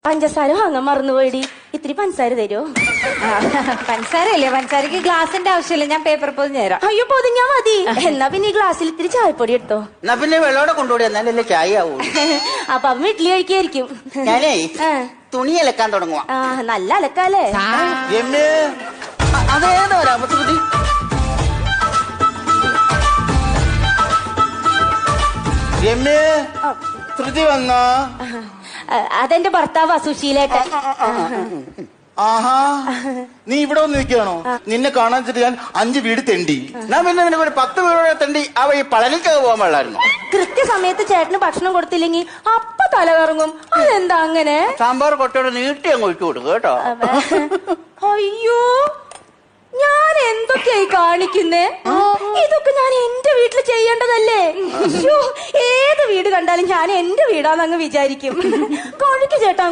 പഞ്ചസാര വാങ്ങാൻ മറന്നുപോയിടി. ഇത്തിരി പഞ്ചസാര തരുമോ? പഞ്ചസാരല്ലേ? പഞ്ചസാരക്ക് ഗ്ലാസിന്റെ ആവശ്യമില്ല, ഞാൻ പേപ്പർ പൊതിഞ്ഞ് തരാം. അയ്യോ പൊതിഞ്ഞാ മതി. എന്നാ പിന്നെ ഈ ഗ്ലാസ്സിൽ ഇത്തിരി ചായപ്പൊടി എടുത്തോ. എന്നാ പിന്നെ വെള്ളോടെ കൊണ്ടുപോയി എന്നാലല്ലേ ചായ ആവൂ. അപ്പൊ അവൻ വീട്ടിൽ കഴിക്കായിരിക്കും. ഞാനേ തുണി അലക്കാൻ തുടങ്ങുവാ. നല്ല അലക്കാലേ. അതേതാ രാമശ്രുതി? രമ്യേ, ശ്രുതി വന്നോ? അതെന്റെ ഭർത്താവാ സുശീലേട്ടൻ. ആഹാ, നീ ഇവിടെ വന്ന് നിൽക്കുകയാണോ? നിന്നെ കാണാൻ വെച്ചിട്ട് ഞാൻ 5 വീട് തെണ്ടി. ഞാൻ പിന്നെ നിനക്ക് ഒരു 10 വീടോടെ തണ്ടി അവ ഈ പളനിക്കൊക്കെ പോകാൻ പാടില്ലായിരുന്നു. കൃത്യസമയത്ത് ചേട്ടന് ഭക്ഷണം കൊടുത്തില്ലെങ്കിൽ അപ്പ തല കറങ്ങും. അതെന്താ അങ്ങനെ? സാമ്പാർ കൊട്ടയോടെ നീട്ടി അങ്ങ് ഒഴിച്ചു കൊടുക്കും കേട്ടോ. അയ്യോ, ഞാൻ എന്തൊക്കെയായി കാണിക്കുന്നേ? ഇതൊക്കെ ഞാൻ എന്റെ വീട്ടിൽ ചെയ്യേണ്ടതല്ലേ? ഏത് വീട് കണ്ടാലും ഞാൻ എന്റെ വീടാന്നങ്ങ് വിചാരിക്കും. കഴിക്ക് ചേട്ടാ.